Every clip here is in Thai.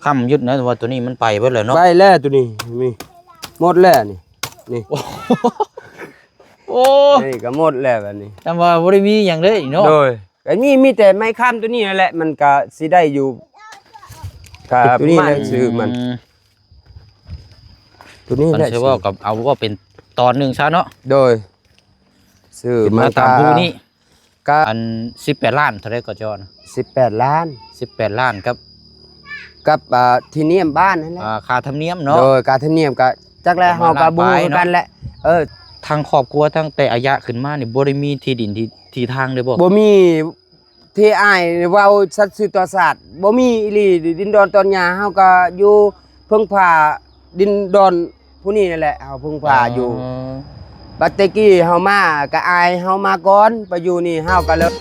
ค้ำยึดนะว่าตัวนี้มันไปเบิดแล้วเนาะไปแล้วตัวนี้มีหมดแล้วนี่โอ้นี่ก็หมดแล้วแบบนี้แต่ว่าบ่ได้มีหยังเลยเนาะโดยอันนี้มีแต่ไม้ค้ำตัวนี้นั่นแหละมันก็สิได้อยู่กับตัวนี้แหละซื้อมันตัวนี้แหละชื่อว่ากับเอาว่าเป็นตอนนึงซะเนาะโดยซื้อมาตามผู้นี้ก็อัน18ล้านเท่าไรก็จอนะ18ล้าน18ล้านกับที่เนียมบ้านนั่นแหละค่าธรรมเนียมเนาะโดยค่าธรรมเนียมก็จักแล้วเฮาก็บ่ฮู้กันแหละทางครอบครัวตั้งแต่อายุขึ้นมานี่บ่ได้มีที่ดินที่ทางเลยบ่มีที่อ้ายเว้าสัตว์สื่อต่อศาสตร์บ่มีอีหลีดินดอนตอนหญ้าเฮาก็อยู่เพิ่งพาดินดอนผู้นี้นั่นแหละเฮาเพิ่งพาอยู่บัดตะกี้เฮามาก็อายเฮามาก่อนไปอยู่นี่เฮาก็เลย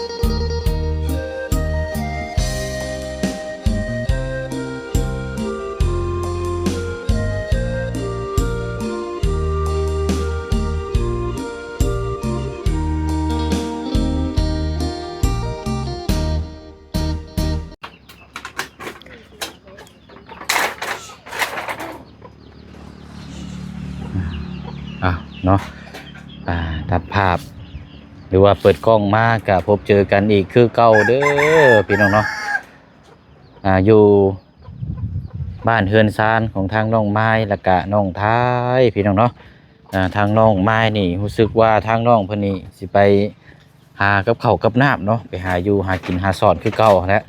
เนาะตัดภาพหรือว่าเปิดกล้องมาก็พบเจอกันอีกคือเก่าเด้อพี่น้องเนาะอยู่บ้านเฮือนซานของทางน้องไม้และกะน้องท้ายพี่น้องเนาะทางน้องไม้นี่รู้สึกว่าทางน้องเพิ่นนี่สิไปหากับข้าวกับน้ำเนาะไปหาอยู่หากินหาสอนคือเก่าแล้ว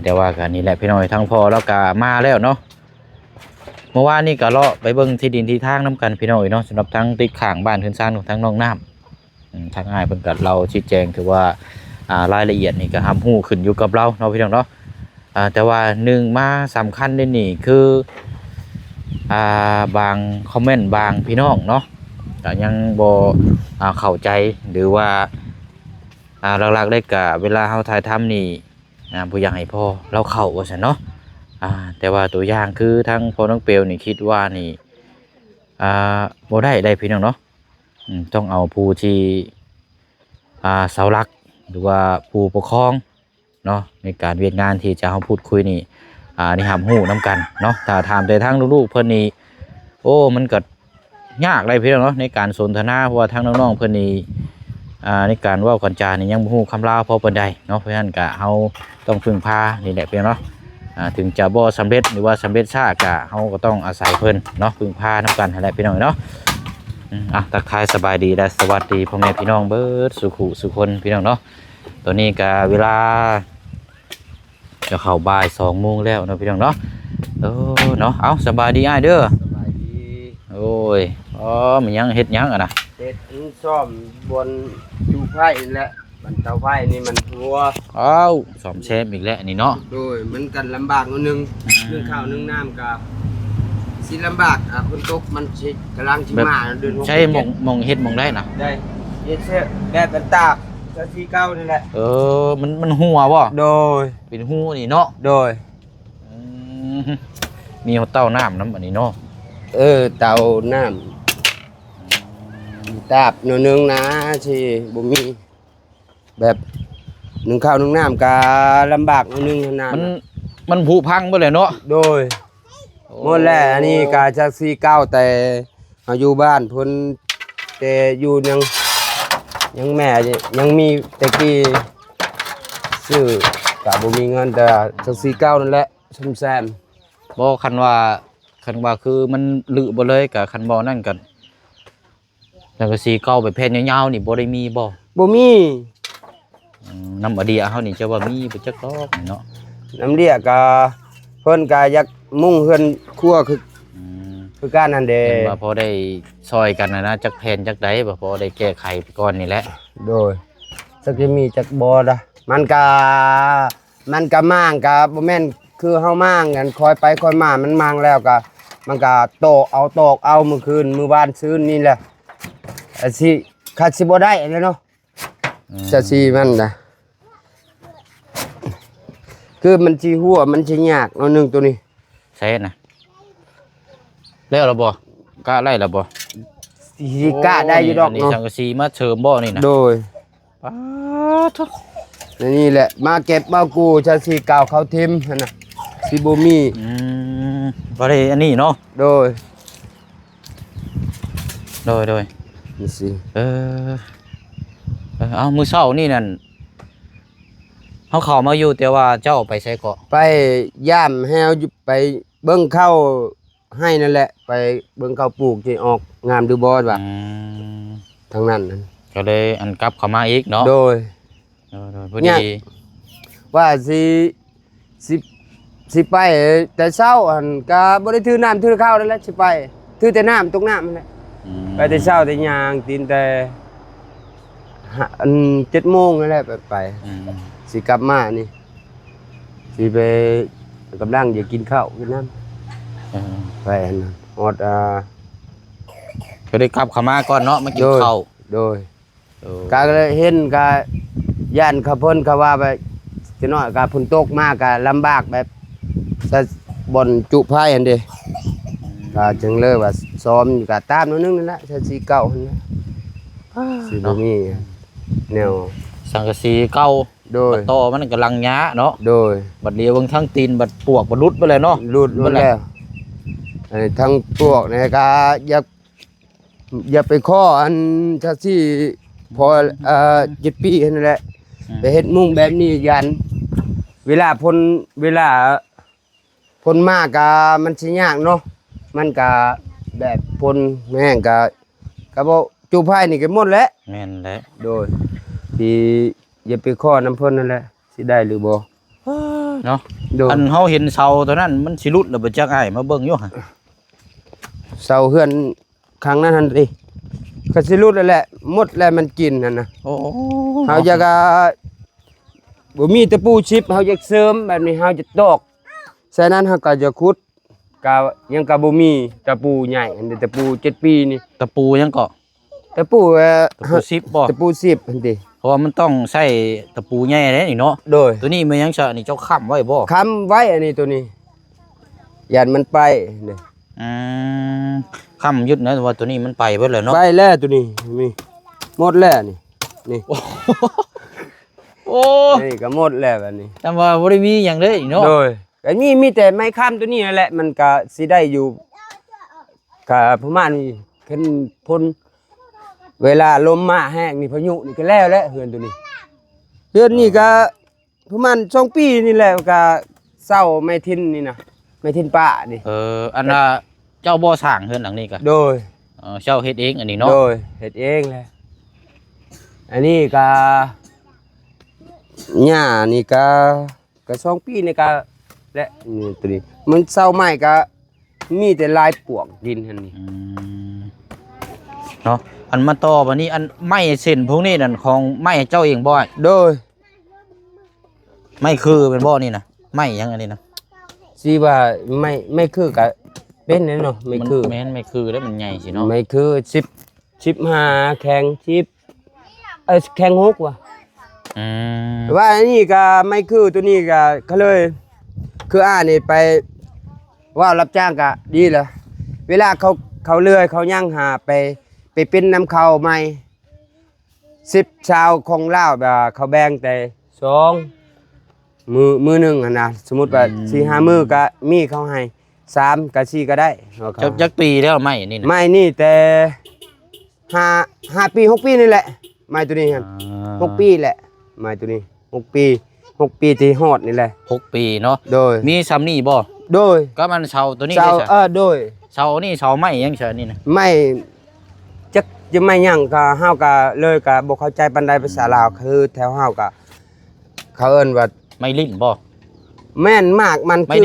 แต่ว่ากันนี่แหละพี่น้องทางพ่อแล้วก็มาแล้วเนาะเมื่อวานนี่ก็เลาะไปเบิ่งที่ดินที่ทางน้ำกันพี่น้องเนาะสำหรับทั้งติดข้างบ้านเฮือนซานของทางน้องน้ำทางอ้ายเพิ่นก็เราชี้แจงถือว่ารายละเอียดนี่ก็ห้ามฮู้ขึ้นอยู่กับเราเนาะพี่น้องเนาะแต่ว่าหนึ่งมาสำคัญเลยนี่คือบางคอมเมนต์บางพี่น้องเนาะแต่ยังบ่เข้าใจหรือว่าหลักๆได้กะเวลาเฮาถ่ายทำนี่ผู้ใหญ่พ่อเราเข้าว่าซั่นเนาะแต่ว่าตัวอย่างคือทั้งพ่อน้องเปียวนี่คิดว่านี่บ่ได้พี่น้องเนาะต้องเอาผู้ที่เสาหลักหรือว่าผู้ปกครองเนาะในการเวียนงานที่จะเฮาพูดคุยนี่นี่ห้ามฮู้นํกันเนาะถ้าถามแต่ทางลูกๆเพิ่นนี่โอ้มันก็ยากเลยพี่น้องเนาะในการสนทนาเพราะว่าทางน้องๆเพิ่นนี่ในการเว้ากันจานี่ยังบ่ฮู้คำลาวพอปานใดเนาะเพราะฉะนั้นก็เฮาต้องพึ่งพานี่แหละพี่น้องเนาะถึงจะบ่สำเร็จหรือว่าสำเร็จช้าก็เฮาก็ต้องอาศัยเพิ่นเนาะพึ่งพานํกันนั่นแหละพี่น้องเนาะทักทายสบายดีและสวัสดีพ่อแม่พี่น้องเบิดสุขุสุคนพี่น้องเนาะตอนนี้ก็เวลาจะเข้าบ่าย2 โมงแล้วเนาะพี่น้องเนาะเนาะเอาสบายดีอ้ายเด้อสบายดีโอ้ยมันยังเฮ็ดยังนะเฮ็ดซ่อมบนจูไฟนี่แหละบันเตาไฟนี่มันหัวซ่อมแซมอีกแล้วนี่เนาะโดยมันกันลำบากนึงนึ่งข้าวนึ่งน้ำกับสิลำบากคนตกมันสิกำลังสิมาเดือน6ใช่มองเฮ็ดมองได้นะได้เฮ็ดเสื้อแบบเป็นตากจะที่เก่านี่แหละมันหัวบ่โดยเป็นหูนี่เนาะโดยมีเต้าน้ำน้ำอันนี้เนาะเตาน้ำตาบนึงนะที่บ่มีแบบนึ่งข้าวนึ่งน้ำก็ลำบากนึงขนาดมันผุพังไปเลยเนาะโดยหมดแล้วอันนี้กาจากซีเก้าแต่อยู่บ้านพ้นแต่อยู่ยังแม่ยังมีแต่กี้ซื้อกับบ่มีเงินแต่จากซีเก้านั่นแหละซุ่มแซมบ่คันว่าคือมันลือบ่เลยกับคันบ่นั่นกันแล้วก็ซีเก้าไปแผ่นยาวๆนี่บ่ได้มีบ่มีน้ำอดีตเฮานี่จะว่ามีบ่จักดอกเนาะน้ำเดียก็เพิ่นก็อยากมุ่งเฮือนครัวคือการนั่นเด้ว่าพอได้ซอยกันนะจักแผ่นจักใดบ่พอได้แก้ไขไปก่อนนี่แหละโดยสักจะมีจักบ่ล่ะมันก็มางก็บ่แม่นคือเฮามางกันคอยไปคอยมามันมางแล้วก็มันก็ตอกเอามื้อคืนมื้อวานซื้อนี่แหละสิคัดสิบ่ได้แล้วเนาะจะสิมันน่ะคือมันสิหัวมันสิยากเอานึงตัวนี้ใช่นะแล้วล่ะบ่กล้าไล่ล่ะบ่สิกล้าได้อยู่ดอกเนาะนี่สังกะสีมาเสริมบ่นี่นะโดยป๊าดนี่แหละมาเก็บมากูจะสิกล่าวเขาทิมหั่นน่ะ สิบ่มี บ่ได้อันนี้เนาะ โดย โดย นี่สิ เอามื้อเช้านี่นั่นเฮาเข้ามาอยู่แต่ว่าเจ้าไปไสเกาะ ไปย่ามแฮวอยู่ไปเบิ่งเข้าให้นั่นแหละ ไปเบิ่งเข้าปลูกที่ออกงามดูบ่ว่าทางนั้นนั่น ก็เลยอันกลับเข้ามาอีกเนาะ โดย พอ เนี่ ดี ย ว่าสิไปแต่เช้าอันก็บ่ได้ถือน้ำถือข้าวนั่นแหละสิไปถือแต่น้ำตกน้ำนั่นแหละไปแต่เช้าแต่ย่างตีนแต่อัน7 โมงนั่นแหละไป สิกลับมานี่สิไปกำลังจะกินข้าวกินน้ำไปอันนั้นอดก็ได้กลับเข้ามาก่อนเนาะมากินข้าว โดยก็เลยเห็นก็ย่านเขาเพิ่นเขาว่าไปสิน้อยก็ฝนตกมากก็ลำบากแบบบ่อนจุไผอันเด้ก็จึงเลยว่าซ้อมก็ตามนิดนึงนั่นแหละสิเก่าหั่นแหละสิบ่มีแนว สังกะสีเก่า โดย ต่อมันกำลังย้าเนาะ โดย บัดเดียวเบิ่งทั้งตีนบัดปวกบัดรุดไปเลยเนาะ รุดหมดแล้วทั้งพวกนี่ก็อย่าไปข้ออันถ้าที่พอ7 ปีนั่นแหละไปเฮ็ดมุ่งแบบนี้ยันเวลาพลมากก็มันสิยากเนาะมันก็แบบพลแห้งก็บ่จูไผนี่ก็หมดแล้ว แม่นแหละ โดยที่อย่าไปข้อน้ำเพิ่นนั่นแหละสิได้หรือบ่ เนาะ โดย อันเฮาเห็นเสาตัวนั้นมันสิรุดแล้วบ่จักอ้ายมาเบิ่งอยู่หั่น เสาเฮือนครั้งนั้นหั่นติก็สิรุดแล้วแหละหมดแล้วมันกินนั่นน่ะ โอ้ เฮาอยากบ่มีตะปูชิปเฮาอยากเสริมแบบนี้เฮาจะตอกฉะนั้นเฮาก็จะขุดก็ยังก็บ่มีตะปูใหญ่อันนี้ตะปู7 ปีนี่ ตะปูยังเกาะ ตะปูตะปู10บ่ ตะปู10หั่นติ เพราะว่ามันต้องใช้ตะปูใหญ่เด้นี่เนาะ โดย ตัวนี้มันยังซะนี่เจ้าค้ำไว้บ่ ค้ำไว้อันนี้ตัวนี้ยันมันไปนี่ อืมค้ำยึดนะว่าตัวนี้มันไปเบิดแล้วเนาะ ไปแล้วตัวนี้มีหมดแล้วนี่ โอ้ นี่ก็หมดแล้วบัดนี้ จำว่าบ่ได้มีหยังเลยเนาะ โดยก็มีแต่ไม้ค้ำตัวนี้นั่นแหละมันก็สิได้อยู่ก็ประมาณนี้ขึ้นพ้นเวลาลมมาแห้งนี่พายุนี่ก็แล้วเฮือนตัวนี้เฮือนนี่ก็ประมาณ2 ปีนี่แหละก็เศร้าไม่ทินนี่นะไม่ทินป้านี่ อันน่ะเจ้าบ่สร้างเฮือนหลังนี้ก็ โดย เจ้าเฮ็ดเองอันนี้เนาะ โดยเฮ็ดเองแหละอันนี้ก็หญ้านี่ก็2 ปีนี่ก็และนี่ตัวนี้มันเศร้าใหม่ก็มีแต่ลายปวกดินหั่นนี่ เนาะอันมาต่อบัดนี้อันไม้เส้นพวกนี้นั่นของไม้เจ้าเองบ่อ้าย โดย ไม้คือเป็นบ่นี่นะไม้หยังอันนี้นะ สิว่าไม่คือก็เป็นแน่เนาะไม่คือ แม่นไม่คือแล้วมันใหญ่สิเนาะ ไม่คือ15แข่ง10แข่ง6ว่ะ อืม ว่าอันนี้ก็ไม่คือตัวนี้ก็เลยคือนี่ไปว่ารับจ้างก็ดีแล้วเวลาเขาเลื่อยเขาย่างหาไปเป็นน้ำเขาใหม่10ชาวของลาวแบบเขาแบ่งแต่2มือหนึงนะสมมุติว่า4-5 มื้อก็มีเขาให้3กับ4ก็ได้ จักปีแล้วไม้นี่นะ ไม้นี่แต่5 ปี 6 ปีนี่แหละไม้ตัวนี้ครับ6 ปีแหละไม้ตัวนี้6 ปีที่ฮอดนี่แหละ 6 ปีเนาะ โดย มีซ้ำนี่บ่ โดย ก็มันเสาตัวนี้ เสา ได้ซะ โดย เสานี่เสาไม้ยังเฉยนี่นะ ไม่จักจะไม่หยังก็เฮาก็เลยก็บ่เข้าใจปานใดภาษาลาวคือแถวเฮาก็เขาเอิ้นว่า ไม้ลิ้นบ่ แม่นมากมัน ไม้ คือ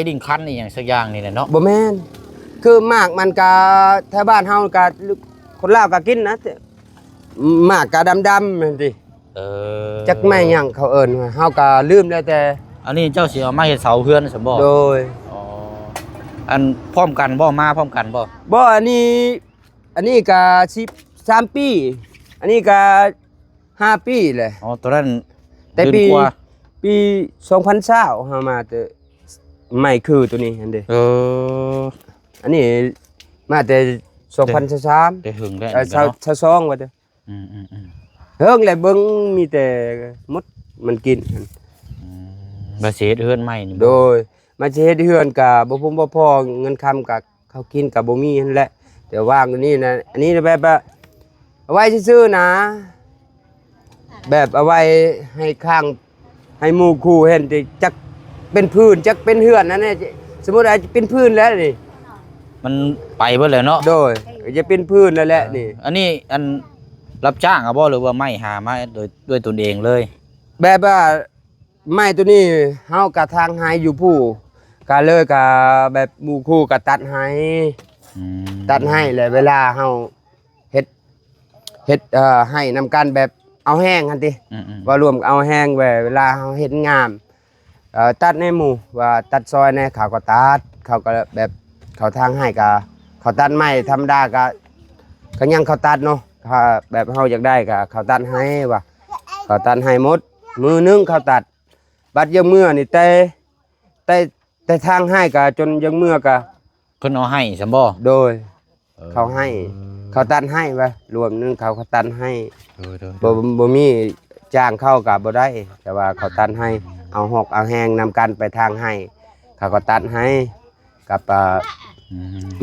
ดิ้นคันนี่หยังสักอย่างนี่แหละเนาะ บ่แม่นคือมากมันก็แถวบ้านเฮาก็คนลาวก็กินนะแต่มากก็ดำๆแม่นติจักแม่หยังเขาเอิ้นว่าเฮาก็ลืมแล้วแต่ อันนี้เจ้าสิเอามาเฮ็ดเสาเฮือนซั่นบ่ โดย อ๋ออันพร้อมกันบ่มาพร้อมกันบ่ บ่อันนี้ก็13 ปี อันนี้ก็5 ปีแหละ อ๋อตัวนั้น แต่ เดือนกว่า ปี2020เฮามาแต่ไม่คือตัวนี้อันเด้ อันนี้มาแต่2023ได้หึงได้ 22ว่าเด้อ อืม เฮิงแหละเบิ่งมีแต่มดมันกิน บาเสียเฮือนใหม่นี่ โดย มาสิเฮ็ดเฮือนก็บ่พุ่มบ่พอเงินคำก็เขากินก็บ่มีนั่นแหละเดี๋ยวว่างอยู่นี่นะอันนี้แบบว่าเอาไว้ซื่อๆนะ แบบเอาไว้ให้ข้างให้หมู่คู่เห็นสิจักเป็นพื้นจักเป็นเฮือนนั่นแหละสมมุติอาจจะเป็นพื้นแล้วนี่ มันไปเบิดเลยเนาะ โดยจะเป็นพื้นแล้วแหละนี่ อันนี้อันรับจ้างอ่ะบ่หรือว่าไม่หามาโดยด้วยตนเองเลย แบบว่าไม้ตัวนี้เฮากะทางให้อยู่ผู้กะเลยกะแบบหมู่คู่กะตัดให้ อืม ตัดให้เลยเวลาเฮาเฮ็ดให้นำกันแบบเอาแห้งหั่นติ อืม ว่ารวมเอาแห้งไว้เวลาเฮาเฮ็ดงามตัดในหมู่ว่าตัดซอยในเขาก็ตัดเขาก็แบบเขาทางให้กะเขาตัดไม้ธรรมดาก็ยังเขาตัดเนาะถ้าแบบเฮาอยากได้ก็เขาตัดให้ว่าเขาตัดให้หมดมือนึงเขาตัดบัดยังเมื่อนี่แต่ทางให้ก็จนยังเมื่อก็ เพิ่นเอาให้ซั่นบ่ โดยเขาให้เขาตัดให้ว่ารวมนึงเขาตัดให้ บ่มีจ้างเข้ากับบ่ได้แต่ว่าเขาตัดให้เอาหอกเอาแหงนำกันไปทางให้เขาก็ตัดให้กับ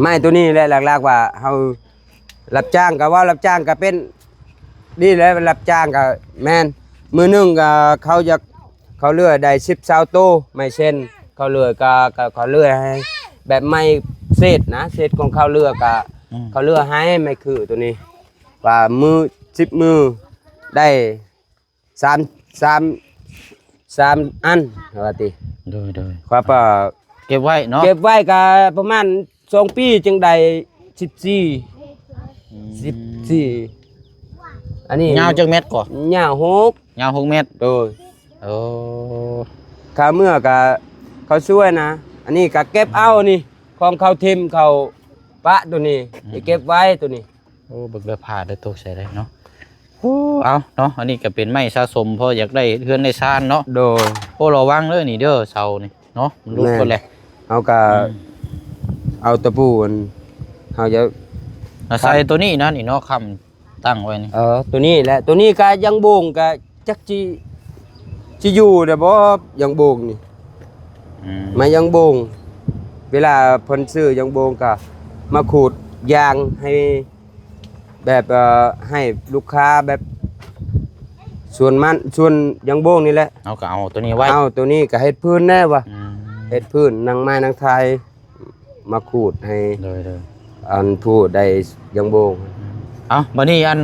ไม้ตัวนี้แหละหลักๆว่าเฮารับจ้างก็ว่ารับจ้างก็เป็นนี่แหละรับจ้างก็แม่นมื้อนึงก็เขาเลื่อยได้10 20โตไม่เช่นเขาเลื่อยก็เขาเลื่อยให้แบบไม้เศษนะเศษของเขาเลื่อยก็เขาเลื่อยให้ไม่คือตัวนี้ว่ามือ10มือได้3อันว่าติ โดย ครับ เก็บไว้เนาะ เก็บไว้ก็ประมาณ2 ปีจึงได้14อันนี้ ยาวจักเม็ดก่อน ยาว6 ยาว6เมตร โดย โอ้ ข้าเมื่อก็เขาช่วยนะ อันนี้ก็เก็บเอานี่ของเขาทิมเขาปะตัวนี้ไปเก็บไว้ตัวนี้ โอ้เบิกเรือผ่าได้ตกใส่ได้เนาะโอ้เอาเนาะอันนี้ก็เป็นไม้สะสมเพราะอยากได้เฮือนในซ่านเนาะ โดย โอ้ระวังเด้อนี่เด้อเสานี่เนาะมันลุก แม่ ไปเลย เอาก็เอาตะปูอันเขาจะ ใส่ตัวนี้นะนี่เนาะคำตั้งไว้นี่ ตัวนี้แหละตัวนี้ก็ยังโบงก็จักจิอยู่เด้อบ่ยังโบงนี่ อืม มายังโบงเวลาเพิ่นซื้อยังโบงก็มาขูดยางให้แบบให้ลูกค้าแบบส่วนยังโบงนี่แหละ เอาก็เอาตัวนี้ไว้ เอาตัวนี้ก็เฮ็ดพื้นแน่วะ อืม เฮ็ดพื้นนางไม้นางไทยมาขูดให้ เลย อันผู้ได้ยังโบง เอาบัดนี้อัน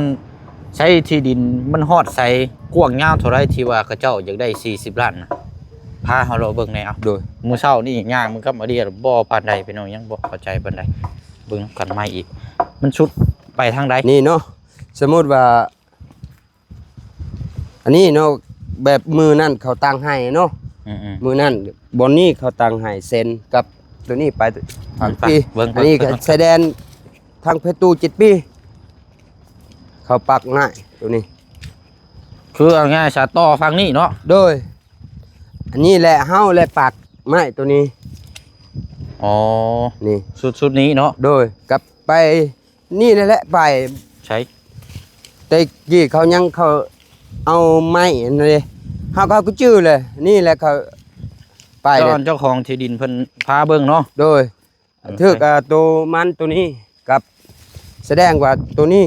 ใช้ที่ดินมันฮอดใส่กว้างยาวเท่าไรที่ว่าเขาเจ้าอยากได้40ล้านนะพาเฮาเราเบิ่งแหน่เอา โดย มื้อเช้านี่ย่างมันก็มาเดียวบ่ปานใดพี่น้องยังบ่เข้าใจปานใดเบิ่งกันใหม่อีก มันชุดไปทางใด นี่เนาะสมมุติว่า อันนี้เนาะแบบมือนั่นเขาตั้งให้เนาะ อืม มือนั่นบนนี้เขาตั้งให้เซ็นกับตัวนี้ไปทาง ไป ปี เบิ่ง อันนี้ก็แสดงทางเพชรตู7 ปีเขาปักง่ายตัวนี้ คือเอาง่ายๆชาต่อฟังนี่เนาะ โดย อันนี้แหละเฮาแหละปักไม้ตัวนี้ อ๋อ นี่ ชุดนี้เนาะ โดยกลับไปนี่นั่นแหละไป ใช้ แต่กี้เขายังเขาเอาไม้นั่นเลยเขาก็ชื่อเลย นี่แหละเขาไปเลย เจ้าของที่ดินเพิ่นพาเบิ่งเนาะ โดยถือกับตัวมันตัวนี้กับแสดงว่าตัวนี้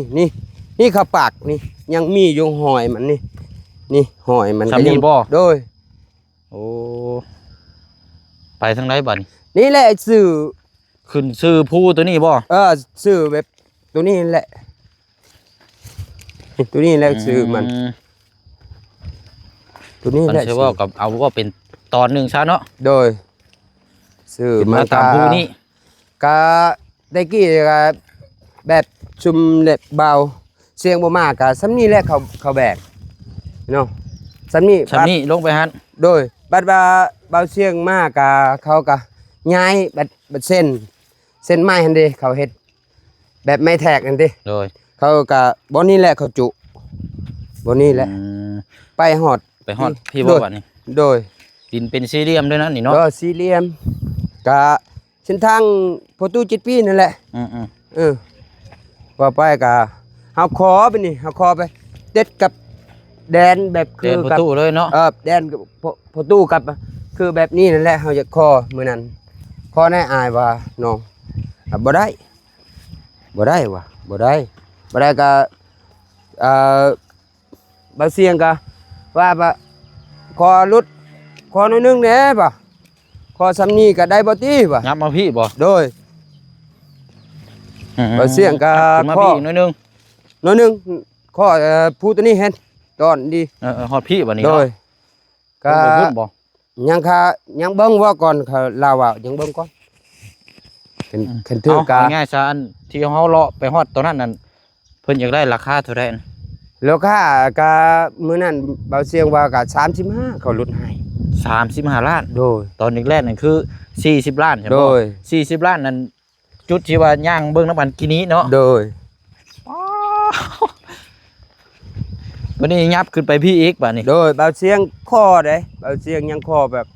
นี่เขาปากนี่ยังมีอยู่หอยมันนี่หอยมันก็ สำนี ยัง บ่ โดย โอ้ไปทางใดบัดนี้ นี่แหละสื่อ ขึ้นชื่อผู้ตัวนี้บ่ สื่อแบบตัวนี้แหละตัวนี้แหละสื่อมัน ตัวนี้ มัน แหละ ใช่ว่ากับเอาว่าเป็นตอนหนึงซะเนาะ โดยสื่อ ขึ้น มั มาน ตามผู้นี้ ก็ได้กี้ก็แบบชุมเล็บเบาเสียงบ่มากก็ซ้ำนี้แหละเขาแบกเนาะซ้ำนี้ ชั้นนี้ลงไปหั่น โดยบัดว่าเบาเสียงมากก็เขาก็ย้ายบัดเส้นไม้หั่นเด้เขาเฮ็ดแบบไม้แทกหั่นเด้ โดย เขาก็บ่นี้แหละเขาจุบ่นี้แหละ อืม ไปฮอด ไปฮอดพี่บ่บัดนี้ โดย ดินเป็นสี่เหลี่ยมด้วยนะนี่เนาะ ก็สี่เหลี่ยมก็เส้นทางพอตู้7 ปีนั่นแหละ อืม เออว่าไปก็เฮาขอไปนี่เฮาขอไปเด็ดกับแดนแบบ ๆ คื เดิ อน ประ กับ ตูเลยเนาะ แดนกับพอตู้กับ คือแบบนี้นั่นแหละเฮาจะขอมื้อนั้นขอแน่อายว่าน้องบ่ได้บ่ได้ว่ะบ่ได้ก็เอ่อบ่เสียงก็ว่าบ่ขอลดขอหน่อยนึงแหน่บ่ขอซำนี้ก็ได้บ่ติบ่ ยับมาพี่บ่ โดย บ่เสียงก็ ขึ้นมา ข้อ พี่อีกหน่อยหนึง หน่อยนึงขอผู้ตัวนี้เห็นตอนดี ฮอดพี่บัดนี้ โด เนาะ ยก็ เพิ่นบ่พูดบ่ ยังเบิ่งว่าก่อนเขาลาวว่ายังเบิ่งก่อนคันถือกะ เอาง่ายๆซะอันที่เฮาเลาะไปฮอดตอนนั้นนั่นเพิ่นอยากได้ราคาเท่าใดนั่น แล้วค่ากะมื้อนั้นเบาเสียงว่ากะ35เขาลดให้ 35ล้าน โดย ตอนแรกๆนั่นคือ40ล้านใช่บ่ โดย 40ล้านนั่นจุดที่ว่าย่างเบิ่งน้ำมันกินี้เนาะ โดย วันนี้ยับขึ้นไปพี่อีกบัดนี้ โดยเบาเสียงข้อเด้เบาเสียงยังข้อแบบ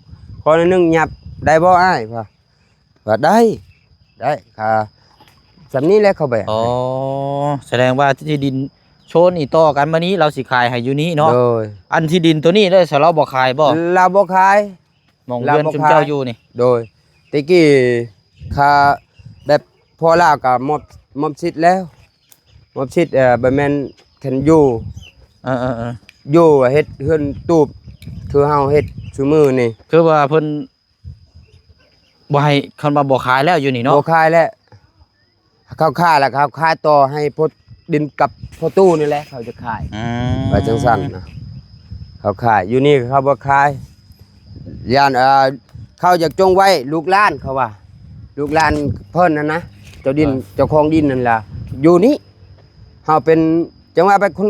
ข้อนึงหยับได้บ่อ้ายพ่ะว่าได้ค่ะสำนี้แหละเขาแบก อ๋อแสดงว่าที่ดินโชนอีต่อกันมานี้เราสิขายให้อยู่นี้เนาะ โดย อันที่ดินตัวนี้ได้สเราบ่ขายบ่ เราบ่ขาย มองเรือน เราบ่ ชุม ขาย เจ้าอยู่นี่ โดยตะกี้ค่าแบบพอลาวก็มอบสิทธิ์แล้วมอบสิทธิ์บ่แม่นคันอยู่ เออ อยู่เฮ็ดเฮือนตูบคือเฮาเฮ็ดซุมื้อนี่ คือว่าเพิ่นบ่ให้คันว่าบ่ขายแล้วอยู่นี่เนาะ บ่ขายแล้วเขาขายแล้วเขาขายต่อให้พดดินกับพ่อตู้นี่แหละเขาจะขาย อืม ว่าจังซั่นนะเขาขายอยู่นี่เขาบ่ขายย่านเขาอยากจงไว้ลูกหลานเขาว่า ลูกหลานเพิ่นนั่นนะเจ้าดินเจ้าของดินนั่นล่ะอยู่นี่เฮาเป็นจังว่าเป็นคน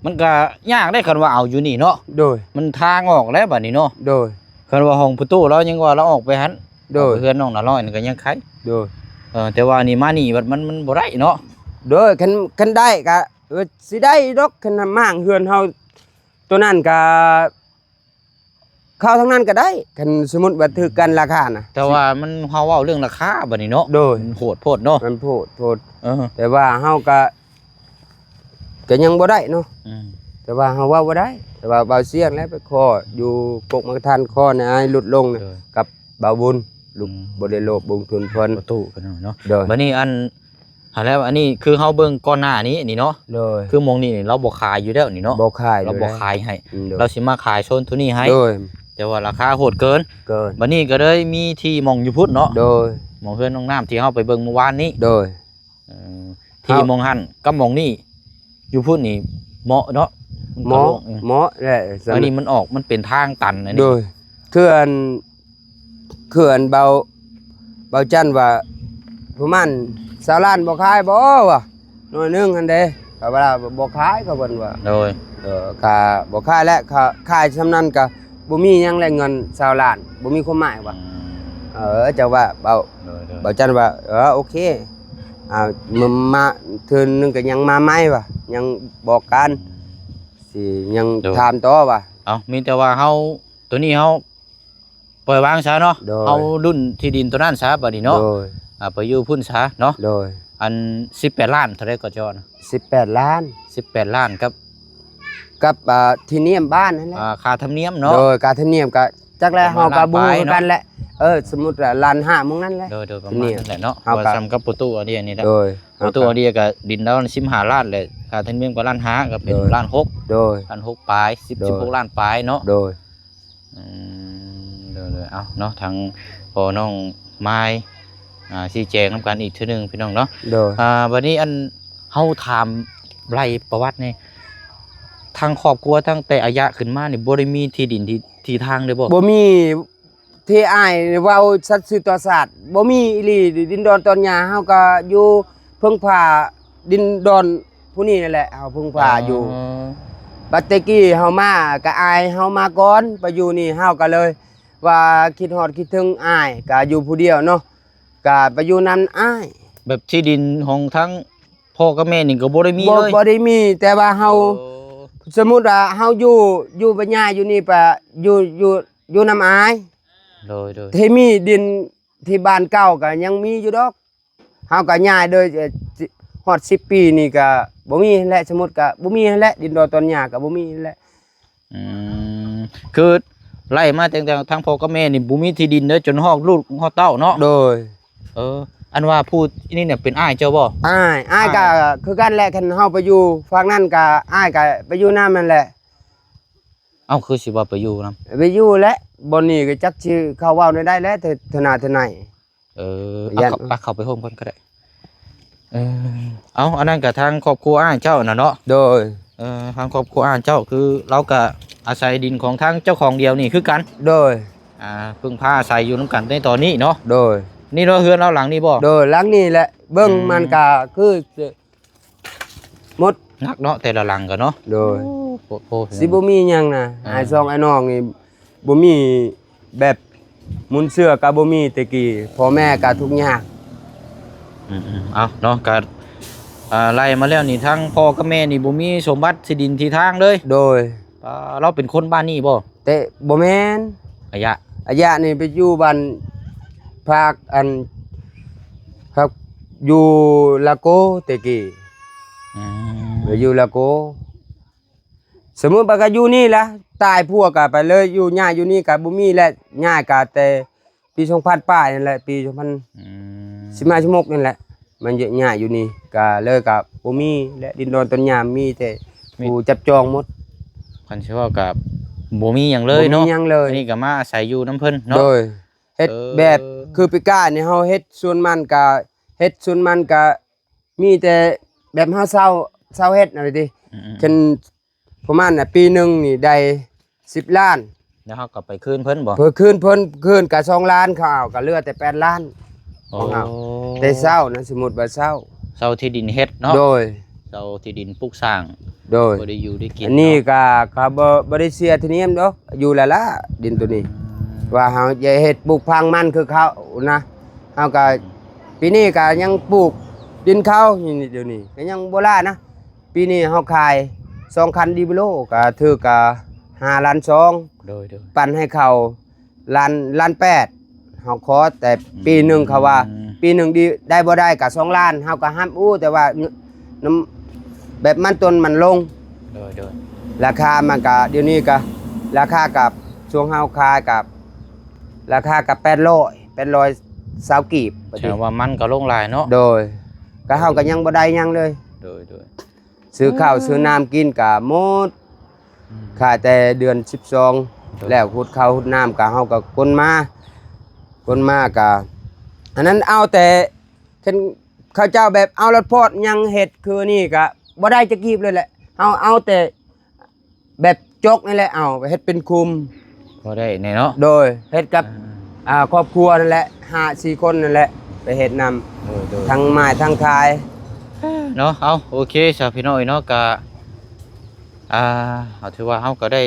มันก็ยากได้คันว่าเอาอยู่นี่เนาะ โดย มันทางออกแล้วบัดนี้เนาะ โดย คันว่าห้องประตูเรายังว่าเราออกไปหัน โดย เอาไปเฮือนน้องน่ะร้อยนี่ก็ยังขาย โดย แต่ว่านี่มานี่บัดมันบ่ได้เนาะ โดยคันได้ก็สิได้ดอกคันมั่างเฮือนเฮาตัวนั้นก็เข้าทั้งนั้นก็ได้คันสมมุติว่าถือกันราคาน่ะ แต่ว่ามันเฮาเว้าเรื่องราคาบัดนี้เนาะ โดย มันโหดโพดเนาะ มันโพด เออ แต่ว่าเฮาก็ยังบ่ได้เนาะ อืม แต่ว่าเฮาว่าบ่ได้ แต่ว่าเบาเสียงแล้วไปขออยู่กกมักทันขอในให้ลดลงน่ะ โดย กับเบาบุญลูกบ่ได้โลภบุญทุนเพิ่น ประตูกันเนาะ โดย บัดนี้หาแล้วอันนี้คือเฮาเบิ่งก่อนหน้านี้นี่เนาะ โดย คือหมองนี่เราบ่ขายอยู่แล้วนี่เนาะ บ่ขาย เราบ่ขายให้ โดย เราสิมาขายโซนตัวนี้ให้ โดย แต่ว่าราคาโหดเกิน เกิน บัดนี้ก็เลยมีที่หมองอยู่พุ่นเนาะ โดย หมองเฮือนน้องน้ำที่เฮาไปเบิ่งเมื่อวานนี้ โดย เออที่หมองหันกับหมองนี่อยู่พุ่นนี่เหมาะเนาะ หมอ มันก็โล่ง หมอแหละ อันนี้มันออกมันเป็นทางตันอัน โด นี้ ยคืออันเบาจันว่าประมาณ20ล้านบ่ขายบ่วะหน่อยหนึงอันเด้ก็ว่าบ่ขายก็เพิ่นว่า โดย ก็บ่ขายแล้วก็ขายซำนั้นก็บ่มีหยังแลเงิน20ล้านบ่มีความหมายว่าเจ้าว่าเบาจันว่าโอเคมาเทื่อนึงก็ยังมาใหม่ว่ะยังบอกกันสิยังถามต่อว่ะ เอามีแต่ว่าเฮาตัวนี้เฮาปล่อยวางซะเนาะ โดย เฮารุ่นที่ดินตัวนั้นซะบัดนี้เนาะ โดย ไปอยู่พุ่นซะเนาะ โดย อัน18ล้านเท่าใดก็จอนะ 18ล้าน 18ล้านกับ กับที่เนียมบ้านนั่นแหละ ค่าธรรมเนียมเนาะ โดยการธรรมเนียมก็จักแล้ว ประ เฮา มาณ ก็ ล้านปลายเนาะบูกันแหละสมมุติว่าล้านห้ามึงนั่นแหละ โดยประ ที่ มา นี่ ณนั้นแหละเนาะ เอา ว่า กับ ซ้ำกับประตูอันนี้อันนี้แหละ โดย ประตูอันนี้ก็ดินแล้ว15ล้านเลยค่าธรรมเนียมก็ล้านห้าก็เป็น โดย ล้านหก โดย ล้านหกปลาย10 โดย 16ล้านปลายเนาะ โดย เดี๋ยวเอาเนาะทางพอน้องไม้ชี้แจงนำกันอีกทีหนึงพี่น้องเนาะ โดย วันนี้เฮาถามไล่ประวัตินี่ทางครอบครัวตั้งแต่อายุขึ้นมานี่บ่ได้มีที่ดินที่ทางเลยบ่ บ่มีที่อ้ายเว้าสัตว์สื่อต่อศาสตร์บ่มีอีหลีดินดอนตอนหญ้าเฮาก็อยู่เพิ่งพาดินดอนผู้นี้นั่นแหละเฮาเพิ่งพาอยู่บัดตะกี้เฮามาก็อายเฮามาก่อนไปอยู่นี่เฮาก็เลย ว่าคิดฮอดคิดถึงอ้ายก็อยู่ผู้เดียวเนาะก็ไปอยู่นำอ้าย แบบที่ดินของทั้งพ่อกับแม่นี่ก็บ่ได้มีเลย บ่ได้มีแต่ว่าเฮาสมมุติว่าเฮาอยู่ปัญญาอยู่นี่ปะอยู่นำอ้าย โดย ที่มีดินที่บ้านเก่าก็ยังมีอยู่ดอกเฮาก็ย้ายโดยฮอด10 ปีนี่ก็บ่มีแหละสมมุติก็บ่มีแหละดินดอนตอนหญ้าก็บ่มีแหละ คือ ไล่มาตั้งแต่ทางพ่อกับแม่นี่บ่มีที่ดินเด้อจนฮอกลูกฮอกเต้าเนาะ โดย อันว่าผู้นี่เนี่ยเป็นอ้ายเจ้าบ่ อ้ายก็คือกันแหละคันเฮาไปอยู่ฝั่งนั้นก็อ้ายก็ไปอยู่น้ำนั่นแหละ เอ้าคือสิว่าไปอยู่นํ ไปอยู่และบ่นี้ก็จักสิเข้าเว้าได้แล้วเถนาเถาไหน เอาเข้าไปโฮมก่อนก็ได้เอาอันนั้นก็ทางครอบครัวอ้ายเจ้าน่ะเนาะ โดย ทางครอบครัวอ้ายเจ้าคือเราก็อาศัยดินของทางเจ้าของเดียวนี่คือกัน โดย พึ่งพาอาศัยอยู่นํกันในตอนนี้เนาะ โดย นี่เราเฮือนเราหลังนี่บ่ โดยหลังนี้แหละเบิ่งมันก็คือหมด หนักเนาะแต่ละหลังก็เนาะ โดย โอ้ สิบ่มีหยังนะอ้ายซองไอ้น้องนี่บ่มีแบบมุนเสื้อก็บ่มีแต่กี้พ่อแม่ก็ทุกข์ยาก เอาเนาะก็ไล่มาแล้วนี่ทั้งพ่อกับแม่นี่บ่มีสมบัติที่ดินที่ทางเลย โดย เราเป็นคนบ้านนี้บ่ แต่บ่แม่น อายะ อายะนี่ไปอยู่บ้านภาคอันครับอยู่ลาโกแต่กี้ไปอยู่ลาโกสมมุติว่าก็อยู่นี่ล่ะตายพวกก็ไปเลยอยู่ย่าอยู่นี่ก็บ่มีและย่าก็แต่ปี2000ป้ายนั่นแหละปี2015 16นั่นแหละมันเยอะย่าอยู่นี่ก็เลยก็บ่มีและดินดอนต้นยามมีแต่ผู้จับจองหมด คันสิว่ากับบ่มีหยังเลยเนาะ บ่มีหยังเลย อันนี้ก็มาอาศัยอยู่น้ำเพิ่นเนาะ โดยเฮ็ดแบบคือปีก้านี่เฮาเฮ็ดส่วนมันก็เฮ็ดส่วนมันก็มีแต่แบบเฮาเซาเฮ็ดนั่นติจนประมาณน่ะปีหนึงนี่ได้10 ล้าน แล้วเฮาก็ไปคืนเพิ่นบ่ เพิ่นคืนก็2 ล้านเขาเอาก็เหลือแต่8 ล้านของเอาแต่เซานะสมมุติว่าเซา เซาที่ดินเฮ็ดเนาะ โดย เซาที่ดินปลูกสร้าง โดย บ่ได้อยู่ได้กิน อันนี้ก็บ่ได้เสียทีนี้ดอกอยู่แล้วล่ะดินตัวนี้ ว่าเฮาอย่าเฮ็ดปลูกพังมันคือเขานะเฮาก็ปีนี้ก็ยังปลูกดินเขานี่เดี๋ยวนี้ก็ยังบ่ล่านะปีนี้เฮาขาย2คันดิบโลก็ถือก็5 ล้าน โดย 2ปั่นให้เขาล้าน 8เฮาขอแต่ปีหนึงเขาว่า ปีหนึงดีได้บ่ได้ก็2 ล้านเฮาก็ห้ามอู้แต่ว่าน้ำแบบมันต้นมันลง โดย ราคามันก็เดี๋ยวนี้ก็ราคากับช่วงเฮาขายกับราคากับ800กีบ แสดงว่ามันก็ลงหลายเนาะ โดยก็เฮาก็ยังบ่ได้หยังเลย โดย ซื้อข้าวซื้อน้ำกินก็หมดค่าแต่เดือน12แล้วขุดข้าวขุดน้ำก็เฮาก็คนมาก็อันนั้นเอาแต่เขาเจ้าแบบเอารถพอดยังเฮ็ดคือนี่ก็บ่ได้จะกีบเลยแหละเอาแต่แบบจกนี่แหละเอาไปเฮ็ดเป็นคุม บ่ได้แน่เนาะ โดยเฮ็ดกับครอบครัวนั่นแหละ5-4 คนนั่นแหละไปเฮ็ดนำ โดย ทั้งไม้ทั้งคาย เนาะเอาโอเคสาวพี่น้อยเนาะก็เอาถือว่าเฮาก็ได้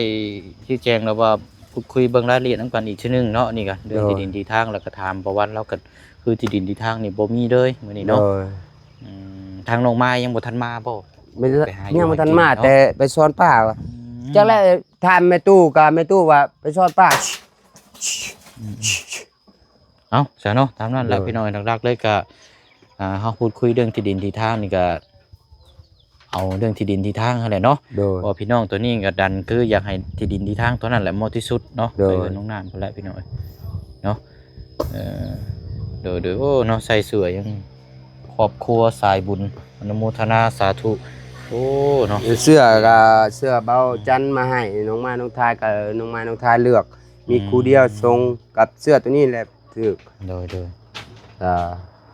ชี้แจงแล้วว่าพูดคุยเบิ่งรายละเอียดนำกันอีกทีนึงเนาะนี่ก็เรื่องที่ดินที่ทางแล้วก็ถามประวัติแล้วก็คือที่ดินที่ทางนี่บ่มีเลยมื้อนี้ โด เนาะ ย ทางน้องไม้ยังบ่ทันมาบ่ ไม่ได้ ไปหาอยู่ ยังบ่ทัน หากิน มา เนาะ แต่ไปสอนป้าว่าจักแล้วถามแม่ตู้กับแม่ตู้ว่าไปสอนป้า เอ้าซะเนาะตามนั้นแหละ โดย พี่น้อยหลักๆเลยก็เฮาพูดคุยเรื่องที่ดินที่ทางนี่ก็เอาเรื่องที่ดินที่ทางนั่นแหละเนาะ โดย เพราะพี่น้องตัวนี้ก็ดันคืออยากให้ที่ดินที่ทางตัวนั้นแหละเหมาะที่สุดเนาะ โดย ไปน้องน้ำพุ่นแหละพี่น้อยเนาะโดยโอ้เนาะใส่เสื้อยังครอบครัวสายบุญอนุโมทนาสาธุโอ้เนาะ เสื้อก็เสื้อเบาจันทร์มาให้น้องไม้น้องทายก็น้องไม้น้องทายเลือก มีคู่เดียวทรงกับเสื้อตัวนี้แหละถูก โดย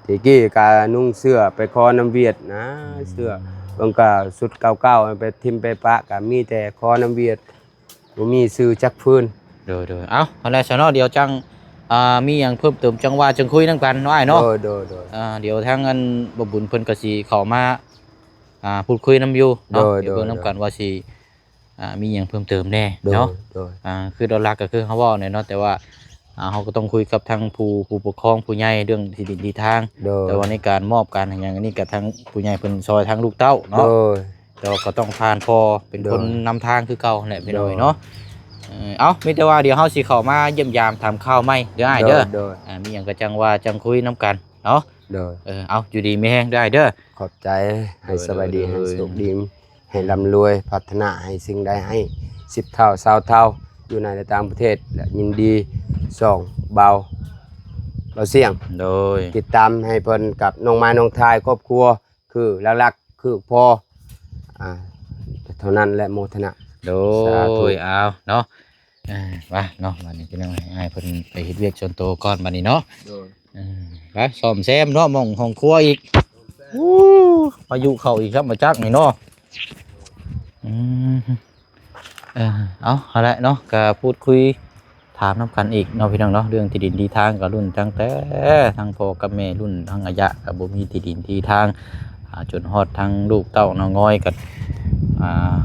ทีกี้ก็นุ่งเสื้อไปคอน้ำเวียดนะเสื้อบางก็สุดเก่าๆไปทิมไปปะก็มีแต่คอน้ำเวียดบ่มีซื้อจักพื้น โดยเอ้าเอาละซะเนาะเดี๋ยวจังมีหยังเพิ่มเติมจังว่าจังคุยนำกันเนาะอ้ายเนาะ โดย เดี๋ยวทางอันบ่บุญเพิ่นก็สิเข้ามาพูดคุยนำอยู่เนาะ โดย เดี๋ยวเบิ่ง โดย นำกันว่าสิมีหยังเพิ่มเติมแน่ โดย เนาะ โดย คือดอลลาร์ก็คือเขาเว่าเนี่ยเนาะแต่ว่าเขาก็ต้องคุยกับทางผู้ปกครองผู้ใหญ่เรื่องที่ดินที่ทาง โดย แต่ว่าในการมอบการอย่างนี้กับทางผู้ใหญ่เป็นซอยทางลูกเต้า โด เนาะ ย แต่ว่าก็ต้องผ่านพอเป็นคน โดย นำทางคือเก่าแหละพี่น้อย โดย เนาะเอามีแต่ว่าเดี๋ยวเฮาสิเข้ามาเยี่ยมยามทำข้าวไหมเดี๋ยวอ้ายเด้อ โดย มีหยังก็จังว่าจังคุยนํกันเนาะ โดย เอาอยู่ดีมีแฮงได้เด้อ ขอบใจให้สบายดี โดย ให้สุขดีให้ร่ำรวยพัฒนาให้สิ่งใดให้10 เท่า20 เท่า อยู่ในและต่างประเทศและยินดีส่องเบาเสี่ยง โดย ติดตามให้เพิ่นกับน้องไม้น้องทายครอบครัวคือรักๆคือพ่อเท่านั้นและโมทนา โด สาธุ ยเอาเนาะมาเนาะบัดนี้พี่น้องให้เพิ่นไปเฮ็ดเวียกส่วนตัวก่อนบัดนี้เนาะไปซ่อมแซมเนาะหม้องห้องครัวอีกพายุเข้าอีกครับมาจักนี่เนาะอืมเอาละเนาะก็พูดคุยถามน้ำกันอีกเนาะพี่น้องเนาะเรื่องที่ดินที่ทางกับรุ่นตั้งแต่ทางพ่อกับแม่รุ่นทางอายะกับบ่มีที่ดินที่ทางจนฮอดทางลูกเต้าน้องง้อยกับ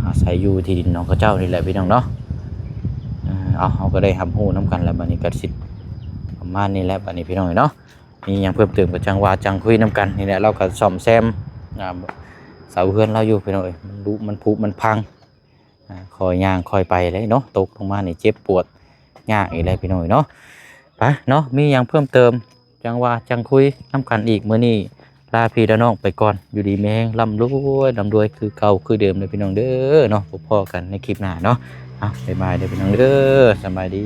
อาศัยอยู่ที่ดินน้องเขาเจ้านี่แหละพี่น้องเนาะเอาก็ได้ทำหู้น้ำกันแล้วบัดนี้ก็สิประมาณนี้แหละบัดนี้พี่น้องเนาะมีหยังเพิ่มเติมกับจังว่าจังคุยน้ำกันนี่แหละเราก็ซ่อมแซมเสาเฮือนเราอยู่พี่น้องเอ้ยมันรุมันผุมันพังคอยย่างคอยไปเลยเนาะตกลงมานี่เจ็บปวดยากอีกเลยพี่น้องเนาะไปเนาะมีหยังเพิ่มเติมจังว่าจังคุยน้ำกันอีกมื้อนี้ลาพี่และน้องไปก่อนอยู่ดีแม่งร่ำรวยคือเก่าคือเดิมเลยพี่น้องเด้อเนาะพบกันในคลิปหน้าเนาะบ๊ายบายเด้อพี่น้องเด้อสบายดี